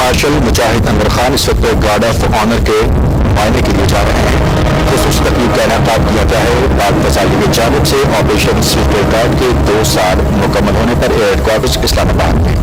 Martial मुजाहिद अनवर खान इस वक्त guard of honour के मायने के लिए जा रहे हैं। खसूस तकलीफ का इनेकाद किया गया है पाक फजाइल की जानिब से ऑपरेशन स्वीपर गार्ड के 2 साल मुकम्मल होने पर एयर हेडक्वार्टर्स इस्लामाबाद में।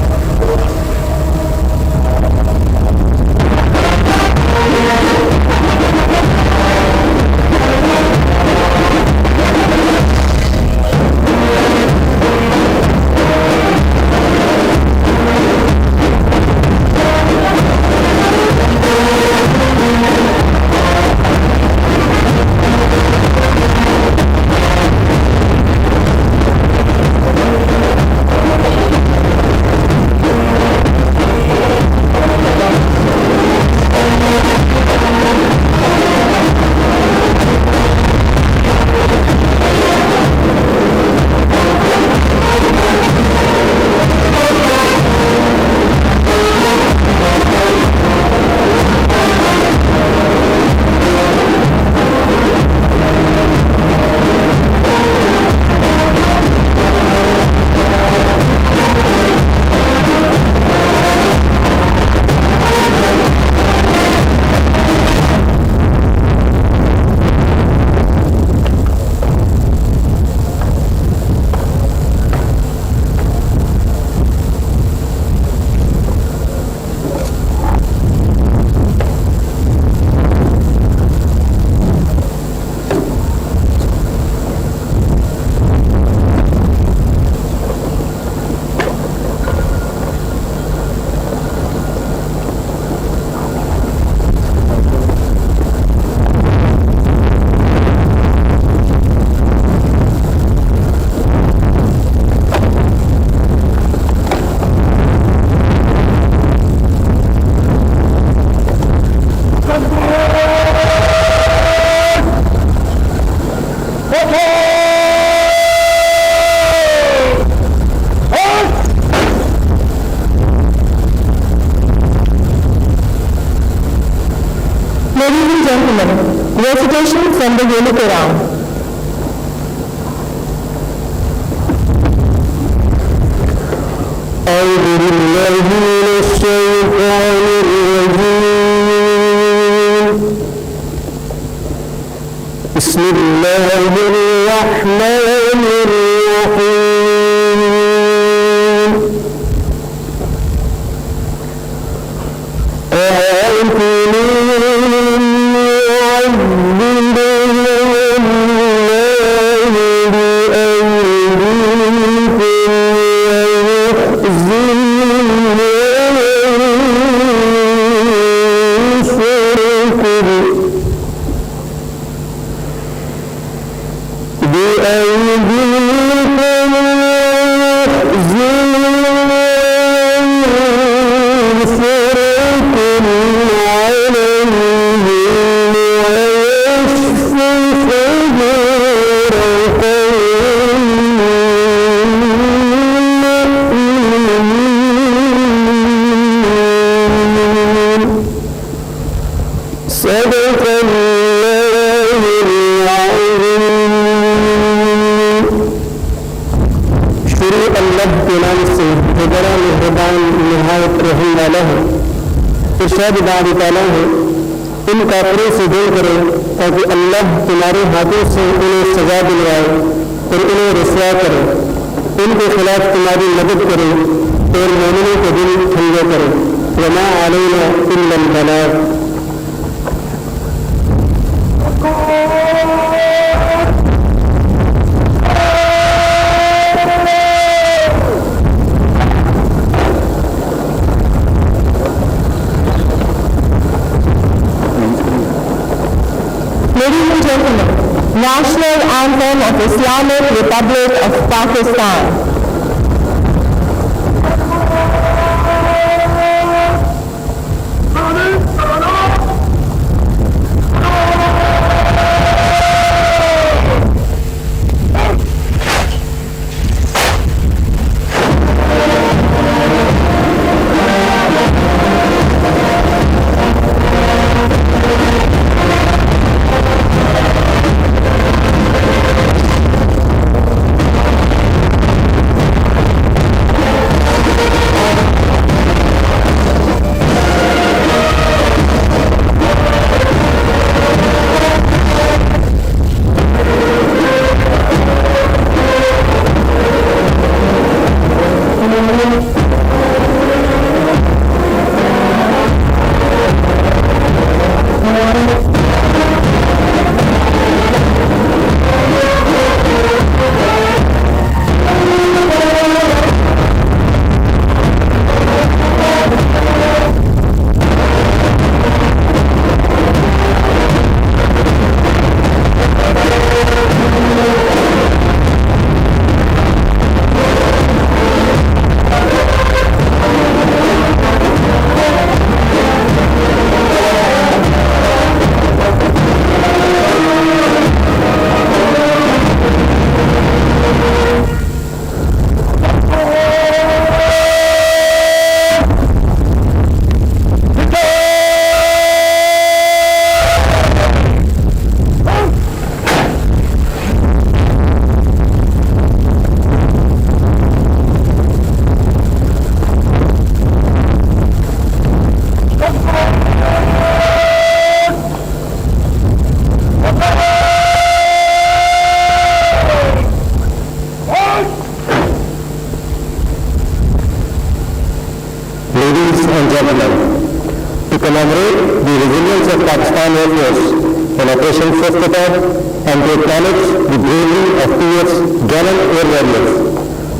Recitation from the Holy Quran. أعوذ بالله من الشيطان الرجيم. بسم الله الرحمن الرحيم. इन काफिरों से दूर करो ताकि अल्लाह तुम्हारे हाथों से उन्हें सजा दिलवाए और उन्हें रसवा करे, उनके खिलाफ तुम्हारी मदद करो और मोमिनों के दिल ठंडे करो। वमा अलैना इल्लल बलाग। National Anthem of Islamic Republic of Pakistan. Pakistan Air Force in Operation Swift Attack and to acknowledge the bravery of PF's gallant air warriors.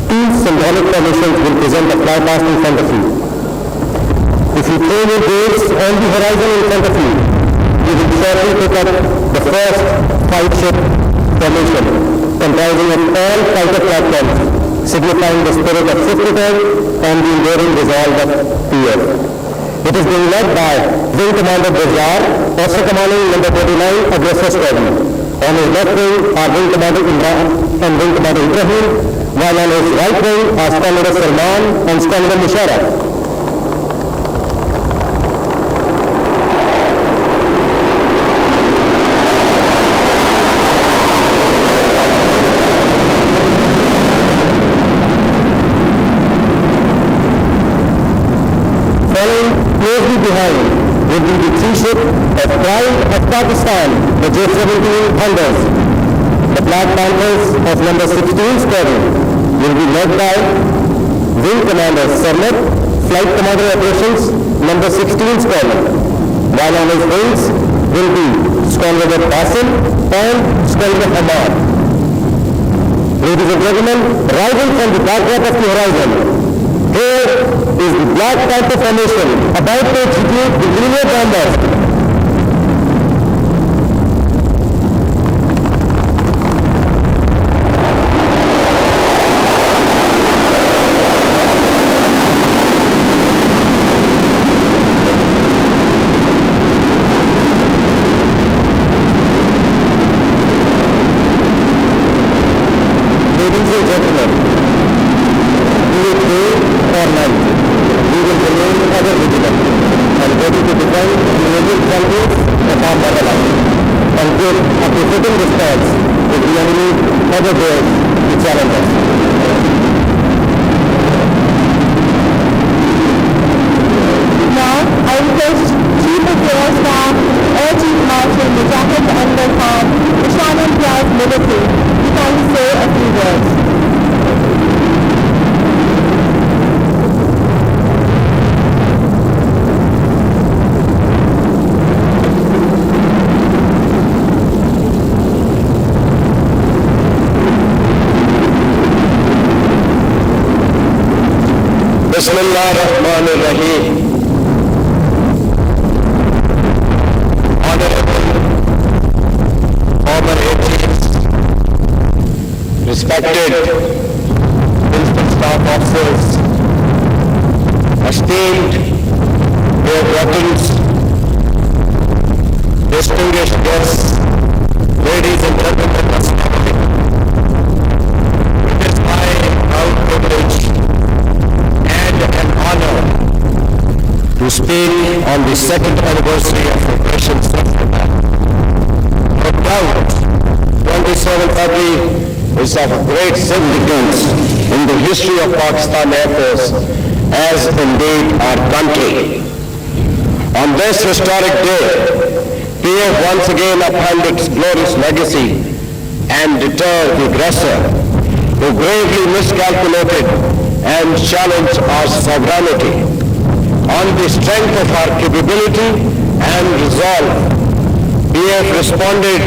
Two symbolic formations will present a fly past in front of you. If you throw your gaze on the horizon in front of you, you will shortly pick up the first fight ship formation, comprising of all fighter platforms, signifying the spirit of swift return and the enduring resolve of PF. It is being led by Wing Commander Bajar, also commanding number 39 Aggressor Squadron. On his left wing are Wing Commander Imran and Wing Commander Ibrahim, while on his right wing are Commodore Salman and Commodore Musharraf. Closely behind would be the three ship of Pride of Pakistan, the J-17 Thunders. The Black Panthers of number 16 Squadron will be led by Wing Commander Sarmat, Flight Commander Operations number 16 Squadron, while on his wings will be Squadron Basim and Squadron Hamar. Ladies and gentlemen, rising from the backdrop of the horizon, here is the Black Panther formation about to execute the linear bombers. Ladies and gentlemen, be it day or night, we will remain ever vigilant and ready to defend the major countries of our motherland and give a befitting response if the enemy ever dares to challenge us. Now, I request Chief of Air Staff, Air Chief Marshal Mujahid Anwar, Ishanan Prize Military, to kindly say a few words. Bismillahirrahmanirrahim. Honorable former chiefs, respected principal staff officers, esteemed air veterans, distinguished guests, ladies and gentlemen, assalamu alaikum. It is my proud privilege and an honor to speak on the second anniversary of Operation Swift Attack. No doubt, 27th February is of great significance in the history of Pakistan Air Force, as indeed our country. On this historic day, PF once again upheld its glorious legacy and deterred the aggressor who gravely miscalculated and challenged our sovereignty. On the strength of our capability and resolve, PF responded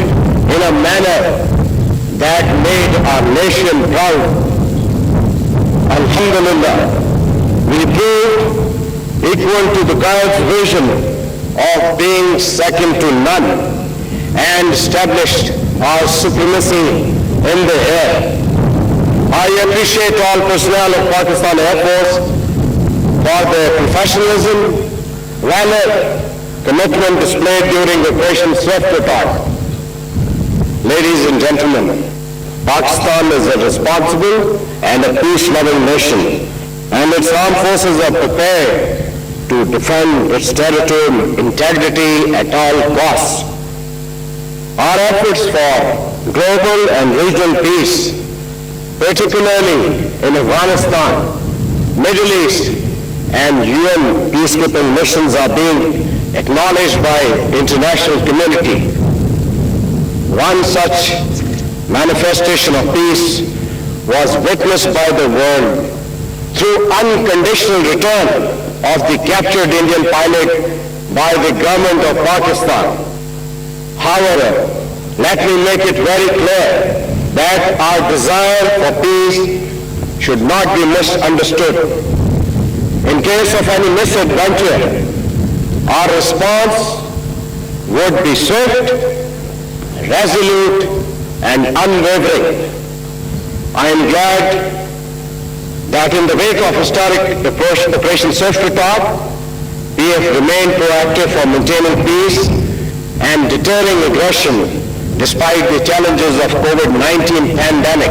in a manner that made our nation proud. Alhamdulillah, we proved equal to the God's vision of being second to none and established our supremacy in the air. I appreciate all personnel of Pakistan Air Force for their professionalism, valor, commitment displayed during Operation Swift Attack. Ladies and gentlemen, Pakistan is a responsible and a peace-loving nation, and its armed forces are prepared to defend its territorial integrity at all costs. Our efforts for global and regional peace, particularly in Afghanistan, Middle East, and UN peacekeeping missions are being acknowledged by international community. One such manifestation of peace was witnessed by the world through unconditional return of the captured Indian pilot by the government of Pakistan. However, let me make it very clear that our desire for peace should not be misunderstood. In case of any misadventure, our response would be swift, resolute, and unwavering. I am glad that in the wake of historic Operation Swift Retard, we have remained proactive for maintaining peace and deterring aggression despite the challenges of COVID-19 pandemic.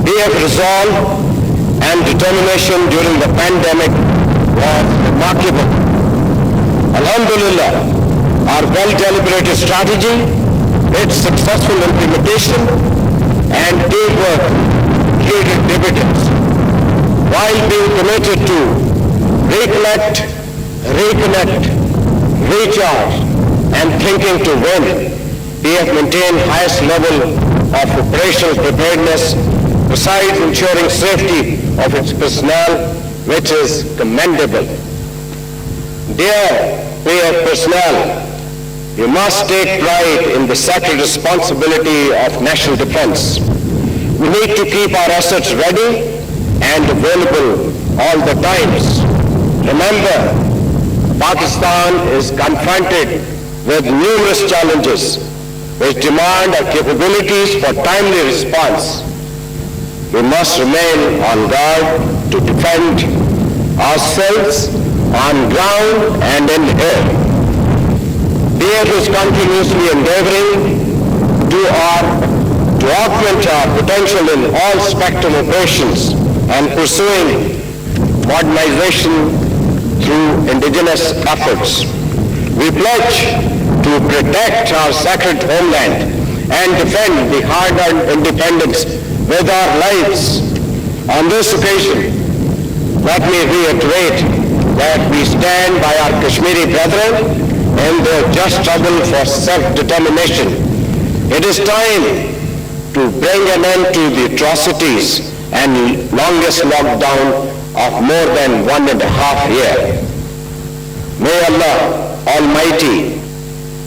We have resolve and determination during the pandemic was remarkable. Alhamdulillah, our well-deliberated strategy, its successful implementation, and teamwork yielded dividends. While being committed to recollect, reconnect, recharge, and thinking to win, we have maintained highest level of operational preparedness besides ensuring safety of its personnel, which is commendable. Dear PF personnel, you must take pride in the sacred responsibility of national defense. We need to keep our assets ready and available all the times. Remember, Pakistan is confronted with numerous challenges which demand our capabilities for timely response. We must remain on guard to defend ourselves on ground and in air. DF is continuously endeavoring to augment our potential in all spectrum operations and pursuing modernization through indigenous efforts. We pledge to protect our sacred homeland and defend the hard-earned independence with our lives. On this occasion, let me reiterate that we stand by our Kashmiri brethren in their just struggle for self-determination. It is time to bring an end to the atrocities and longest lockdown of more than 1.5 years. May Allah Almighty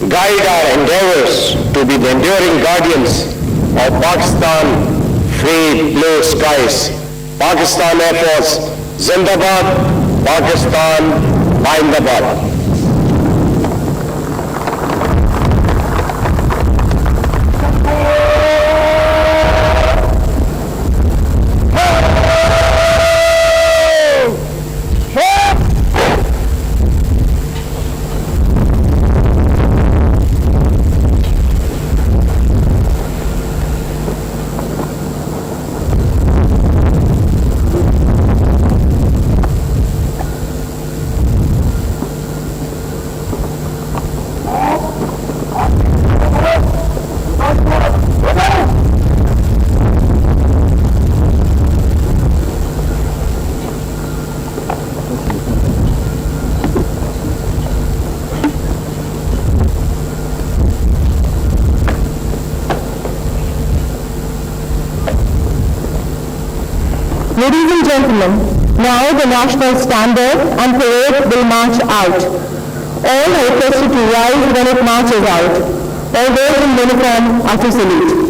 guide our endeavors to be the enduring guardians of Pakistan free blue skies. Pakistan Air Force Zindabad, Pakistan Mindabad. Ladies and gentlemen, now the national standard and parade will march out. All are requested to rise when it marches out. All those in uniform are to salute.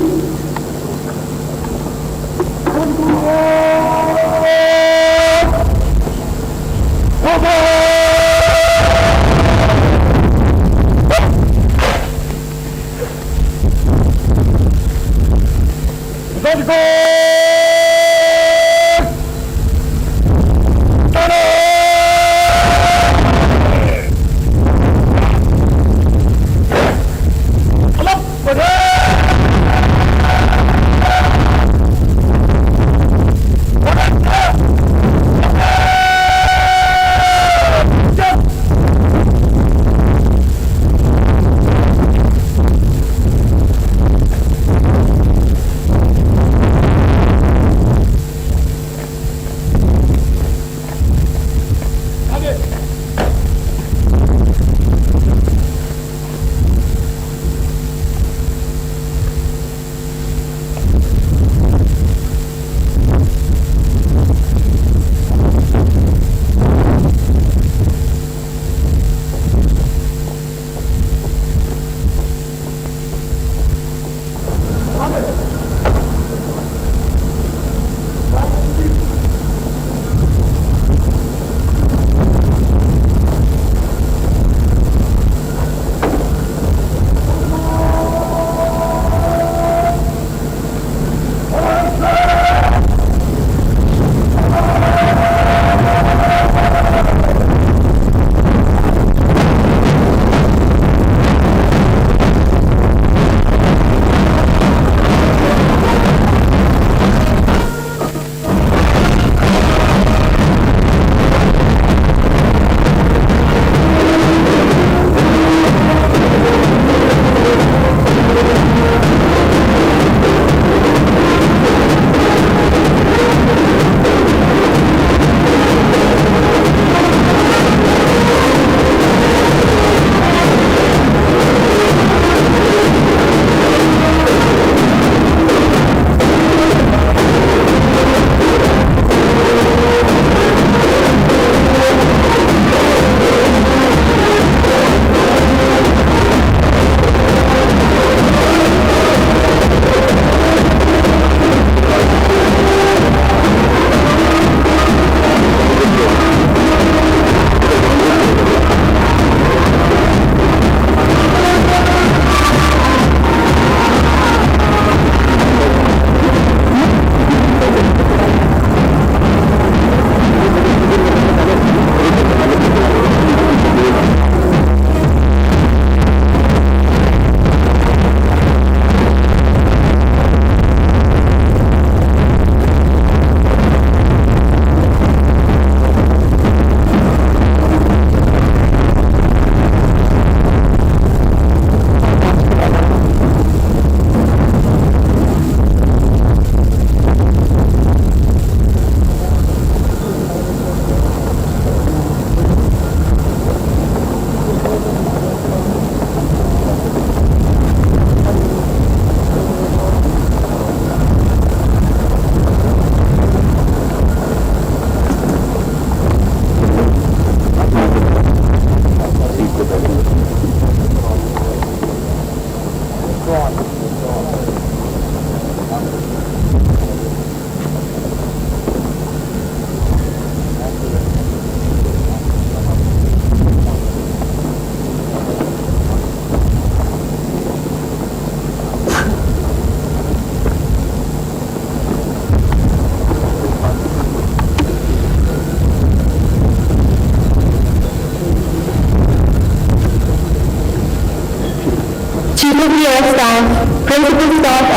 Let's go!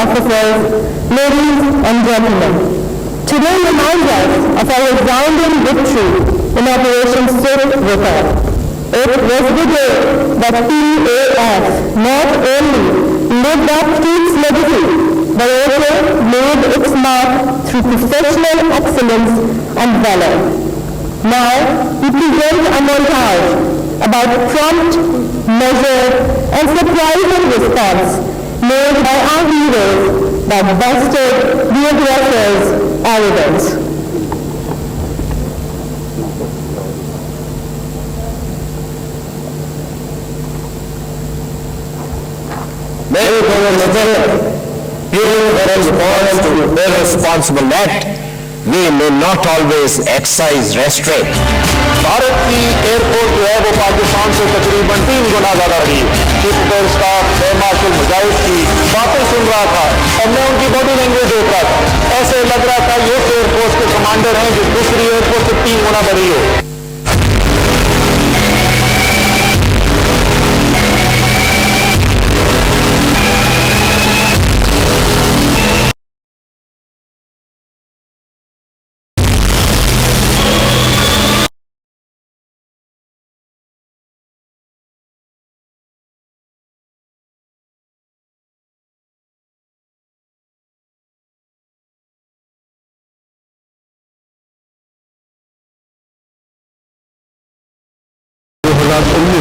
officers, ladies and gentlemen, today reminds us of our resounding victory in Operation Swift River. It was the day that PAF not only lived up to its legacy, but also made its mark through professional excellence and valor. Now, we present a montage about prompt, measured, and surprising response made by our heroes that busted the aggressors' arrogance. Irresponsible act, we may not always exercise restraint. Bharat की airport जो है वो पाकिस्तान से तकरीबन 3 गुना ज्यादा रही है। Chief of staff martial मुजाहिद की बातें सुन रहा था और मैं उनकी बॉडी लैंग्वेज देख रहा था। ऐसे लग रहा था ये एयरफोर्स के कमांडर हैं जो दूसरी एयरफोर्स से 3 गुना बड़ी हो।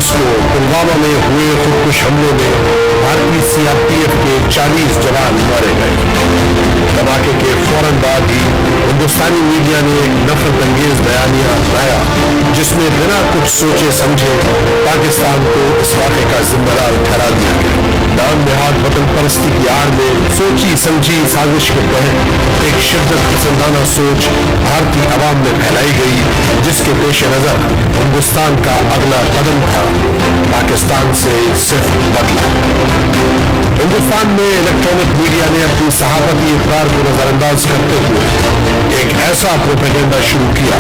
को पुलवामा में हुए खुदकुश हमले में भारतीय सीआरपीएफ के 40 जवान मारे गए। धमाके के फौरन बाद ही हिंदुस्तानी मीडिया ने एक नफरत अंगेज बयानिया लाया जिसमें बिना कुछ सोचे समझे पाकिस्तान को इस वाक़े का जिम्मेदार ठहरा दिया गया। नाम नहाद वतन परस्ती की आड़ में सोची समझी साजिश के तहत एक शिद्दत पसंदाना सोच भारतीय अवाम में फैलाई गई, जिसके पेश नजर हिंदुस्तान का अगला कदम था पाकिस्तान से सिर्फ बदला। हिंदुस्तान में इलेक्ट्रॉनिक मीडिया ने अपनी सहाफती इकरार को नजरअंदाज करते हुए एक ऐसा प्रोपेगेंडा शुरू किया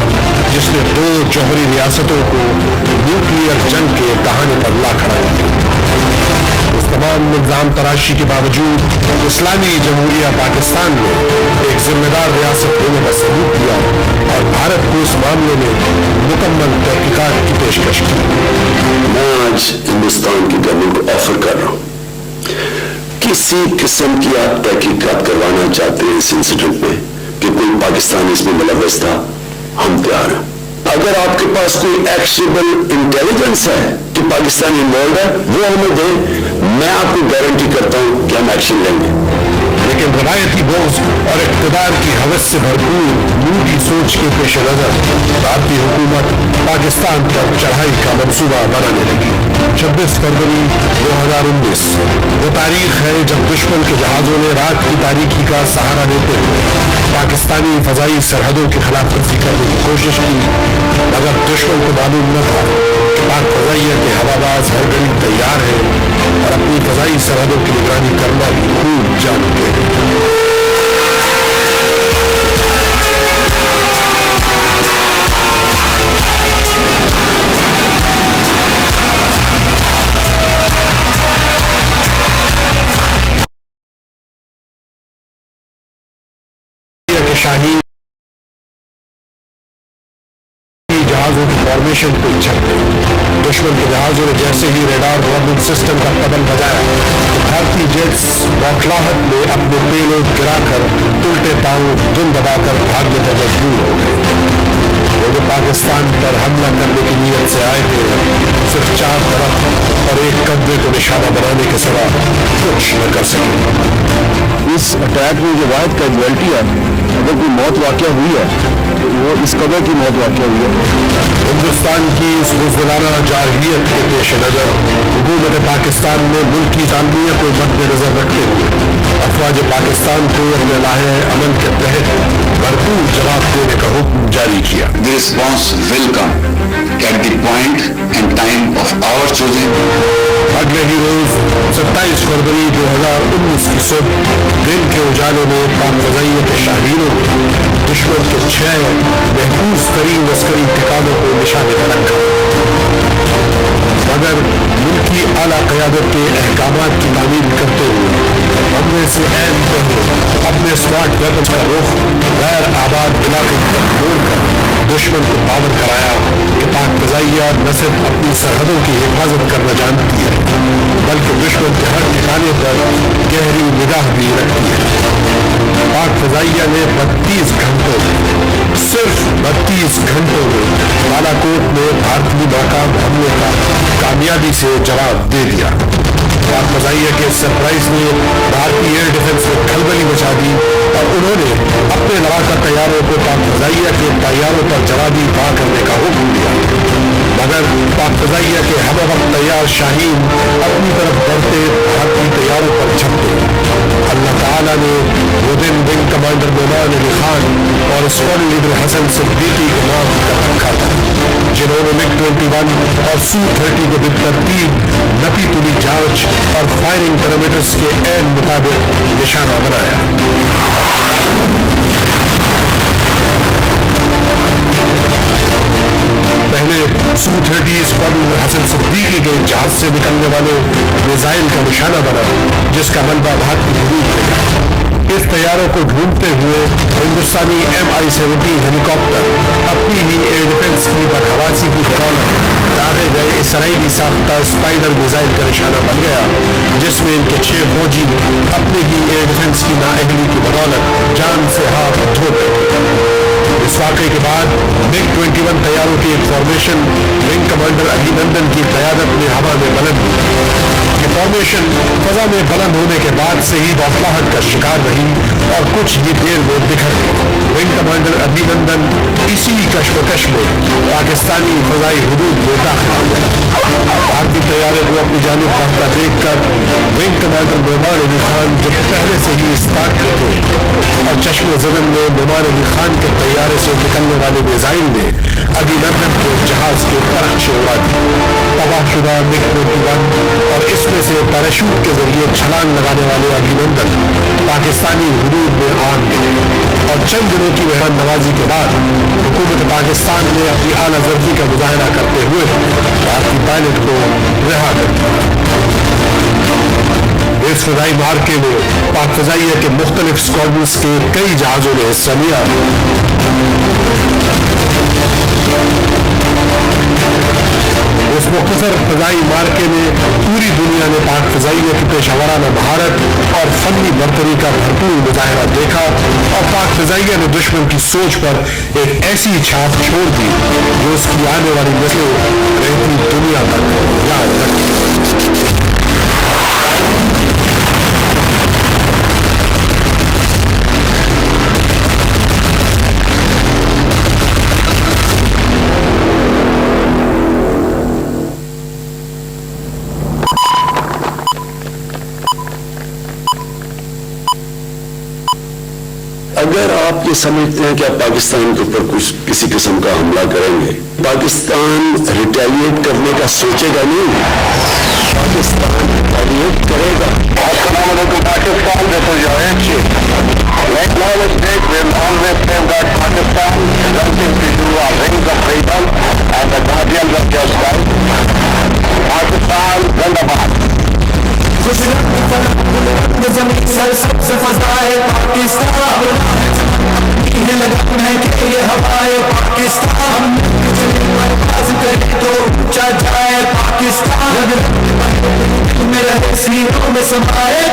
जिसने 2 जौहरी रियासतों को न्यूक्लियर जंग के कहानी पर ला खड़ा किया। इस तमाम निजाम तराशी के बावजूद इस्लामी जमहूरिया पाकिस्तान ने एक जिम्मेदार रियासत होने का सबूत दिया और भारत को इस मामले में मुकम्मल तहकीकात की पेशकश की। मैं आज हिंदुस्तान की गवर्नमेंट को ऑफर कर रहा हूं, किसी किस्म की आप तहकीकात करवाना चाहते हैं इस इंसिडेंट में कि कोई पाकिस्तान इसमें मुलव्वस था, हम तैयार हैं। अगर आपके पास कोई एक्शनेबल इंटेलिजेंस है कि पाकिस्तान इन्वॉल्व है, वो हमें दे, मैं आपको गारंटी करता हूं कि हम एक्शन लेंगे। लेकिन रवायती बोझ और इक़्तिदार की हवस से भरपूर लूटी सोच के पेश नजर भारतीय हुकूमत पाकिस्तान पर चढ़ाई का मंसूबा बनाने लगी। 26 फरवरी 2019 वो तारीख है जब दुश्मन के जहाजों ने रात की तारीकी का सहारा लेते हुए पाकिस्तानी फजाई सरहदों की खिलाफवर्जी करने की कोशिश की, मगर दुश्मन को मालूम न था कि पाक फजाइया के हवाबाज हर घड़ी तैयार है और अपनी फजाई सरहदों की निगरानी करना भी खूब जानते हैं। शाहीन जहाजों की फॉर्मेशन को छक गई। दुश्मन के जहाजों ने जैसे ही रेडार वार्निंग सिस्टम का कदम बजाया, भारतीय जेट्स बौखलाहट में अपने पेलोड गिराकर उल्टे पांव धुन दबाकर भागने पर मजबूर हो गए। वो जो पाकिस्तान पर हमला करने की नीयत से आए थे, सिर्फ 4 तरफ और एक कब्जे को निशाना बनाने के सिवा कुछ न कर सके। इस अटैक में जो वायद कैजुअलिटी है, अगर कोई मौत वाक़या हुई है तो वो इस कदर की मौत वाक़या हुई है। हिंदुस्तान की इस बुज़दिलाना जारहियत के पेश नजर हुकूमत पाकिस्तान ने मुल्क की तालमियत को मद्देनजर रखते हुए अफवाज पाकिस्तान को अपने लाहे अमन के तहत भरपूर जवाब देने का हुक्म जारी किया। The response will come at the point and time of our choosing. अगले ही रोज 27 फरवरी 2019 की सुबह दिन के उजाले में पाक फजाइया के शाहीनों ने दुश्मन के 6 महफूज तरीन लश्करी ठिकानों को निशाने पर रखा। मगर मुल्की आला क़यादत के अहकामात की तामील करते हुए हमने से ऐन पहले अपने स्मार्ट वेपन्स का रुख गैर आबाद इलाके की तरफ मोड़कर दुश्मन को पावर कराया कि पाक फ़ज़ाइया न सिर्फ अपनी सरहदों की हिफाजत करना जानती है बल्कि दुश्मन के हर ठिकाने पर गहरी निगाह भी रखती है। पाक फ़ज़ाइया ने 32 घंटों में सिर्फ 32 घंटों में बालाकोट में भारतीय नाकाम हमले का कामयाबी से जवाब दे दिया। पाक फ़ज़ाइया के सरप्राइज ने भारतीय एयर डिफेंस में खलबली मचा दी और उन्होंने अपने लड़ाका तैयारों को पाक फ़ज़ाइया के तैयारों पर जवाबी वार करने का हुक्म दिया मगर पाक फ़ज़ाइया के हम वक्त तैयार शाहीन अपनी तरफ बढ़ते भारतीय तैयारों पर झपटे। अल्लाह ताला ने वो दिन विंग कमांडर अमान अली खान और स्क्वाड्रन लीडर हसन सिद्दीकी के नाम कर रखा था जिन्होंने MiG-21 और Su-30 को बेतरतीब नपी तुली जांच और फायरिंग पैरामीटर्स के ऐन मुताबिक निशाना बनाया। पहले Su-30 स्क्वाड्रन हसन सिद्दीकी के जहाज से निकलने वाले मिसाइल का निशाना बना जिसका मलबा भारतीय हदूद में था। इस तैयारों को ढूंढते हुए हिंदुस्तानी MI-17 हेलीकॉप्टर अपनी ही एयर डिफेंस की बदहवासी की बदौलत दागे गए इसराइली साख्ता स्पाइडर मिसाइल का निशाना बन गया जिसमें इनके 6 फौजी अपनी ही एयर डिफेंस की नाअहली की बदौलत जान से हाथ धो गए। इस वाक़े के बाद MiG-21 तैयारों की एक फॉर्मेशन विंग कमांडर अभिनंदन की क़यादत में हवा में बुलंद हुई। ये फॉर्मेशन फजा में बुलंद होने के बाद से ही बौखलाहट का शिकार रही और कुछ ही देर में बिखर गई। विंग कमांडर अभिनंदन इसी कश्मकश में पाकिस्तानी फजाई हुदूद में दाखिल हो गया। भारतीय तैयारों को अपनी जानिब बढ़ता देखकर विंग कमांडर अमान अली खान जो पहले से ही इस्ताक थे और चश्मे ज़दन में अमान अली खान के तैयारे से निकलने वाले मिसाइल ने अभिनंदन को जहाज के तरफ से उड़ा दिया। तबाहशुदा MiG-21 और इसमें से पैराशूट के जरिए छलांग लगाने वाले अभिनंदन पाकिस्तानी हुदूद में आम गए और चंद दिनों की मेहमान नवाजी के बाद हुकूमत पाकिस्तान ने अपनी आला ज़र्फ़ी का मुज़ाहरा करते हुए भारतीय पायलट को रिहा कर दिया। इस फ़ज़ाई मार्के में पाक फ़ज़ाइया के मुख्तलिफ स्क्वाड्रन्स के कई जहाज़ों ने हिस्सा लिया। इस मुख्तसर फ़ज़ाई मार्के में पूरी दुनिया ने पाक फ़ज़ाइया की पेशावराना महारत और फनी बर्तरी का भरपूर मुजाहिरा देखा और पाक फ़ज़ाइया ने दुश्मन की सोच पर एक ऐसी छाप छोड़ दी जो उसकी आने वाली नस्लें रहती दुनिया तक याद रखें। अगर आप ये समझते हैं कि आप पाकिस्तान के ऊपर कुछ किसी किस्म का हमला करेंगे, पाकिस्तान रिटेलिएट करने का सोचेगा नहीं, पाकिस्तान रिटेलिएट करेगा। पाकिस्तान जैसे जो है Make no mistake, we will always safeguard Pakistan, nothing to do our wings of freedom and the guardians of justice. Pakistan, Zindabad. सबसे फजाए पाकिस्तान ये हवाए पाकिस्तान तो ऊंचा जाए पाकिस्तान मेरे सीनों में समाए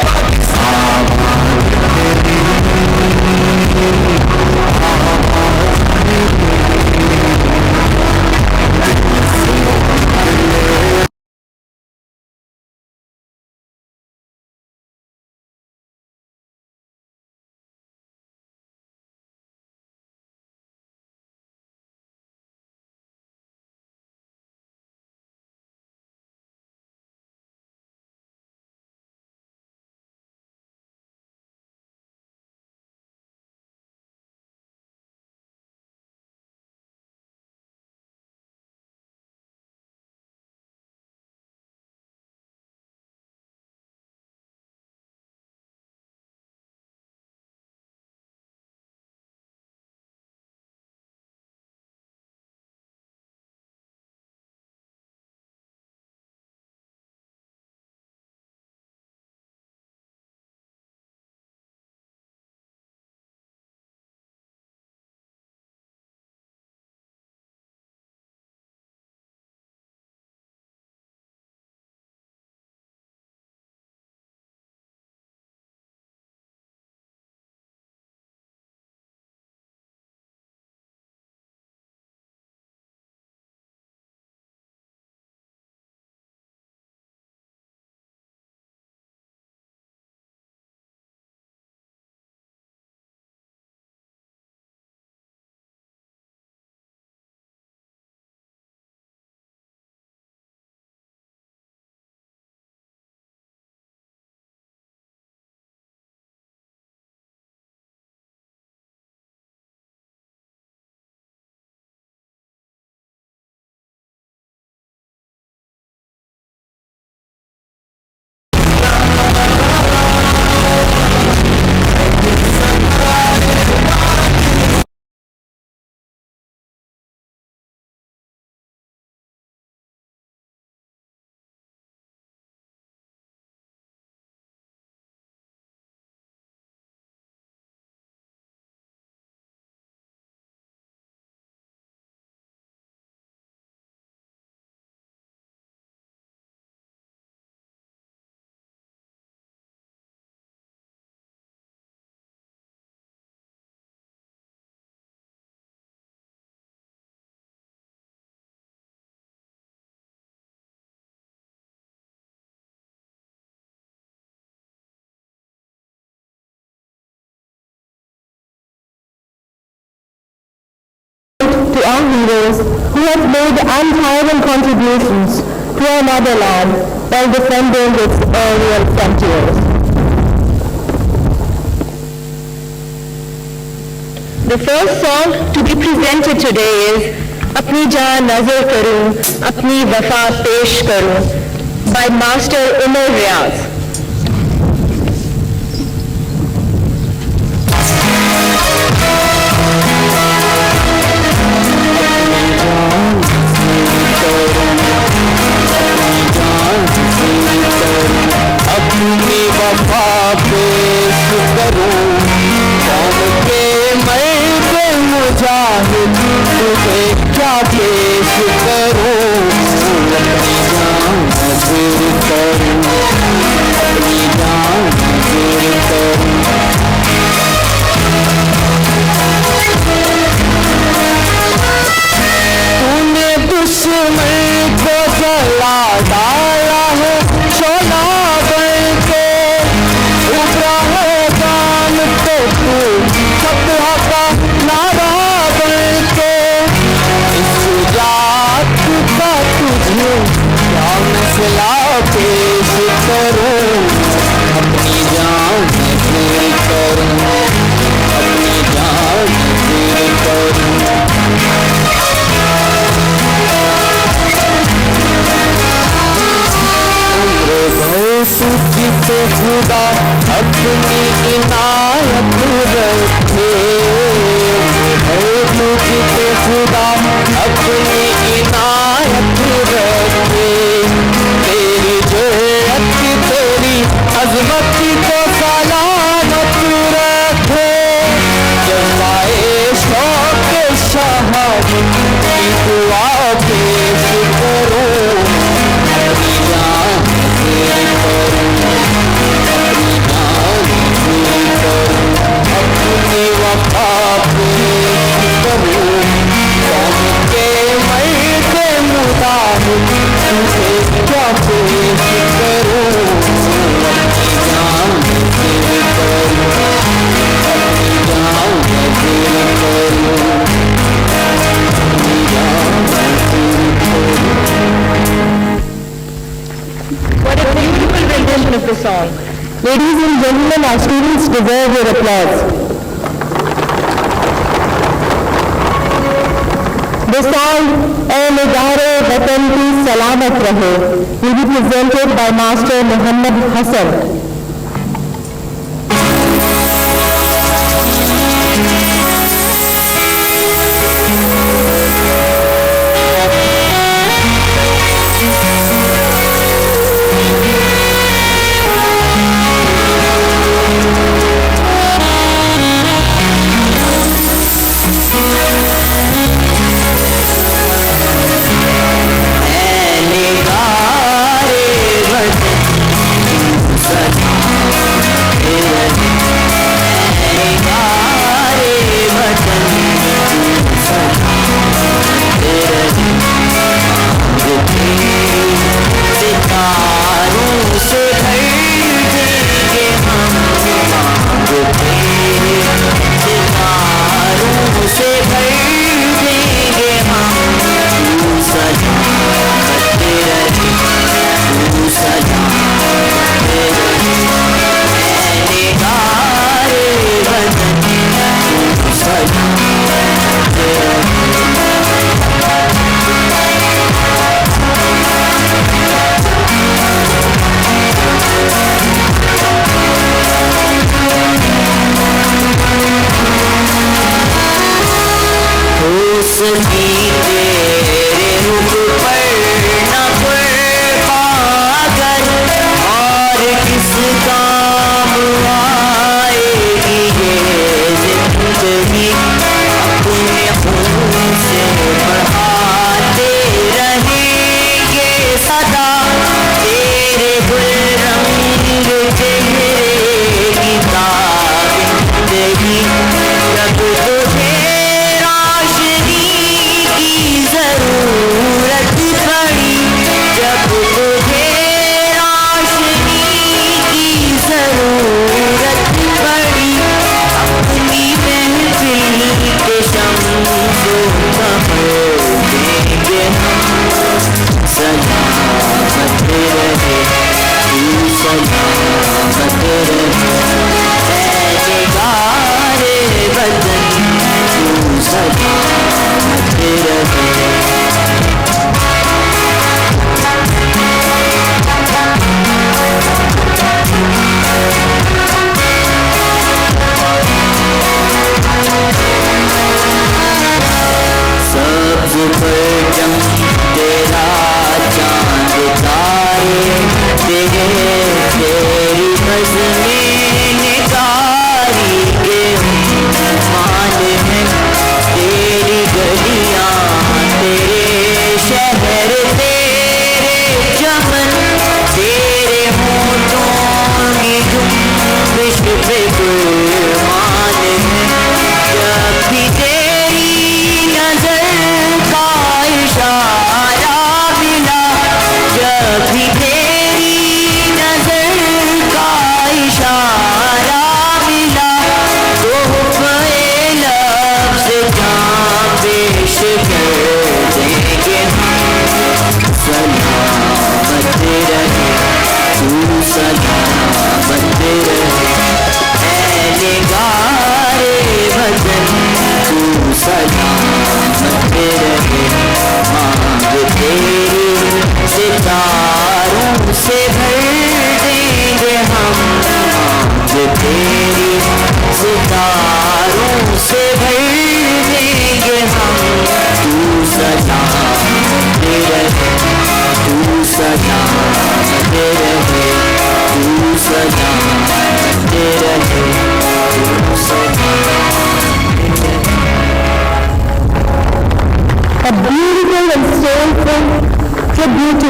our heroes who have made untiring contributions to our motherland while defending its aerial frontiers. The first song to be presented today is Apni Jaan Nazar Karoon, Apni Wafa Pesh Karoon by Master Umar Riaz. अपनी वफा पेश करूं कौम के मर्द मुजाहिद तुझे क्या पेश करूं अपनी जान नज़र करूं अपनी जान नज़र करूं तूने दुश्मन को जला डाला है शोला बनके उभरा है दान तो तू फतह का नारा बनके इस जात का तुझे क्या मसला पेश करूं अपनी जान नज़र करूं अपनी जान नज़र करूं तुझे खुदा अपनी इनायत रखे तुझे खुदा अपनी इनायत रखे तेरी जुर्रत तेरी अज़मत को सलामत रखे जज़्बाए शौक़ शहादत की दुआ पेश करो अपनी जान नज़र करूं अपनी जान नज़र करूं अपनी वफा पेश करूं कौम के मर्द मुजाहिद तुझे क्या पेश करूं अपनी जान नज़र करूं अपनी जान नज़र करूं अपनी जान नज़र करूं। What a beautiful rendition of the song. Ladies and gentlemen, our students deserve your applause. The song "Ae Nigare Watan Ki Salamat Rahe" will be presented by Master Muhammad Hassan. निगारे वतन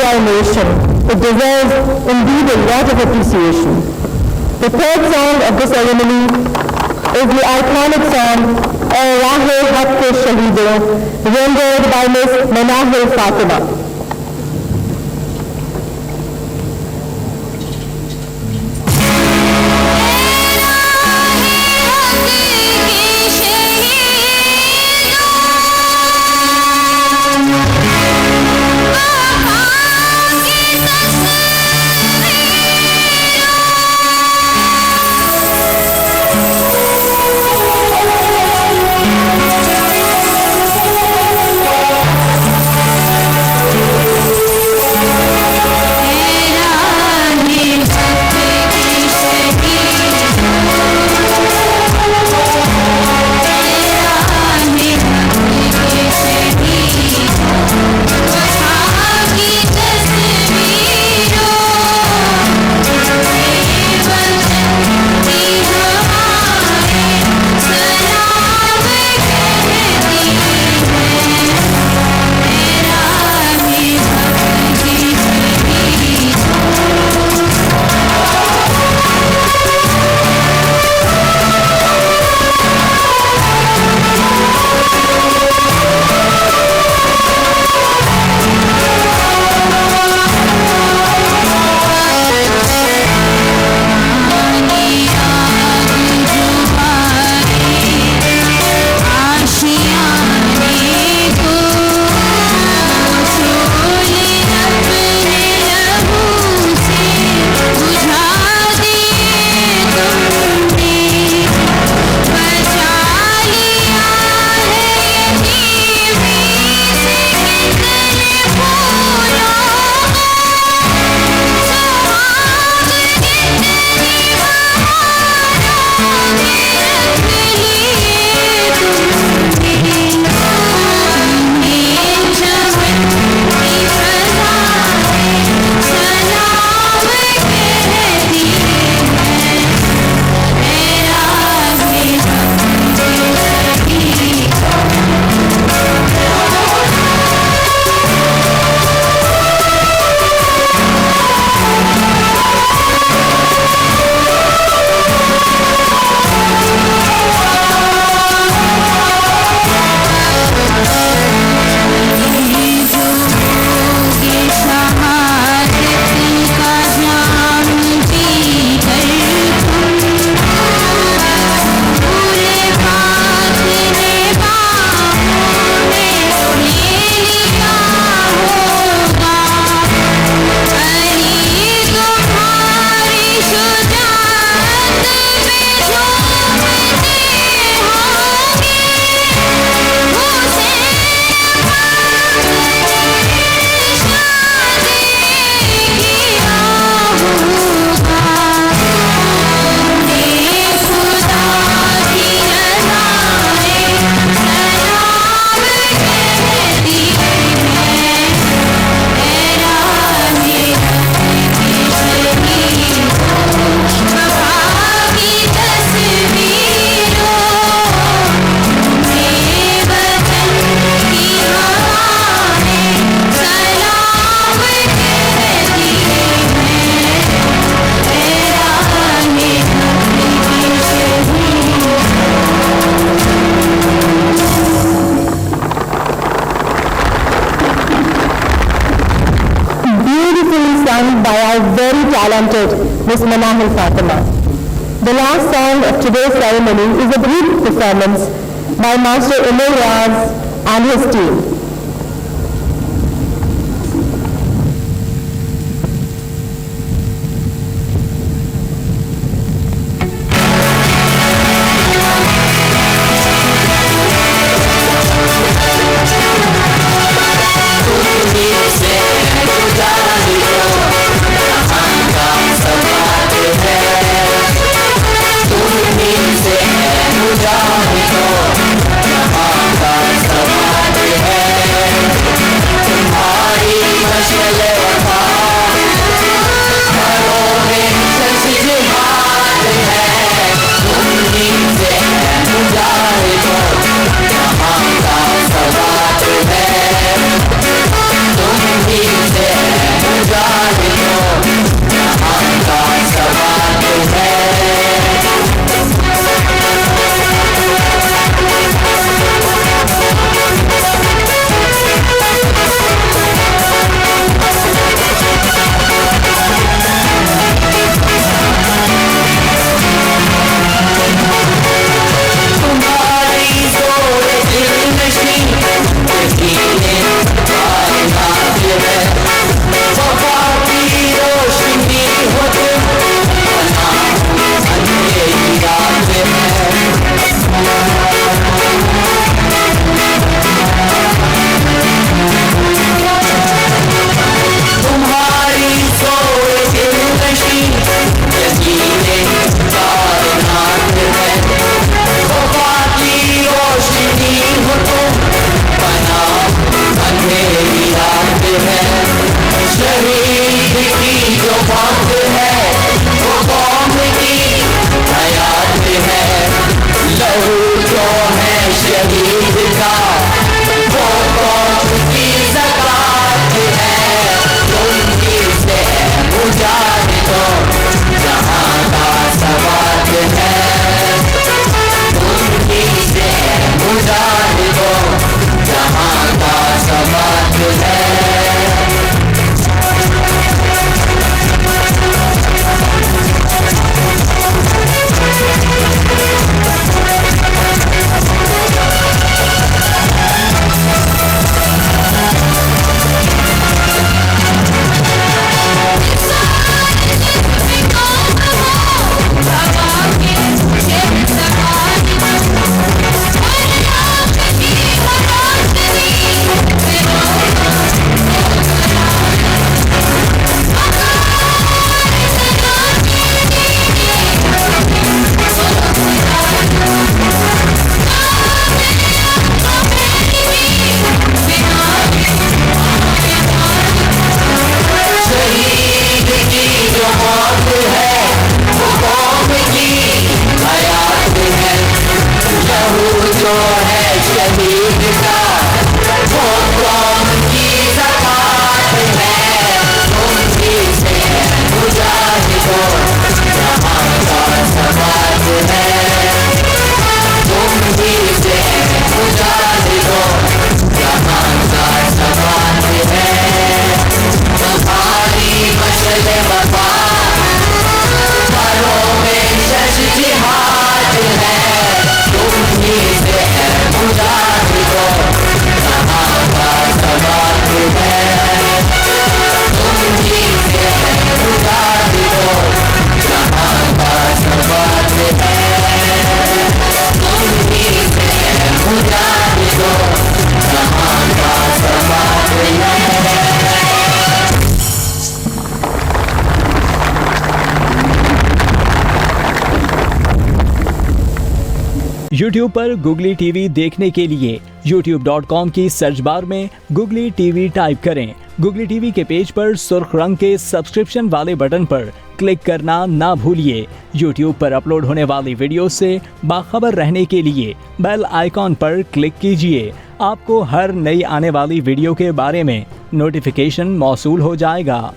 our nation, it deserves indeed a lot of appreciation. The third song of the ceremony is the iconic song, Rahe Haq Ke Shaheedon, rendered by Miss Manahil Fatima. By our very talented Ms. Manahil Fatima. The last song of today's ceremony is a brief performance by Master Umar Raz and his team. मुजाहिदों, यहाँ का समाज है। YouTube पर Googly TV देखने के लिए youtube.com की search bar में Googly TV टाइप करें। Googly TV के पेज पर सुर्ख रंग के सब्सक्रिप्शन वाले बटन पर क्लिक करना ना भूलिए। YouTube पर अपलोड होने वाली वीडियो से बाखबर रहने के लिए बेल आइकॉन पर क्लिक कीजिए। आपको हर नई आने वाली वीडियो के बारे में नोटिफिकेशन मौसूल हो जाएगा।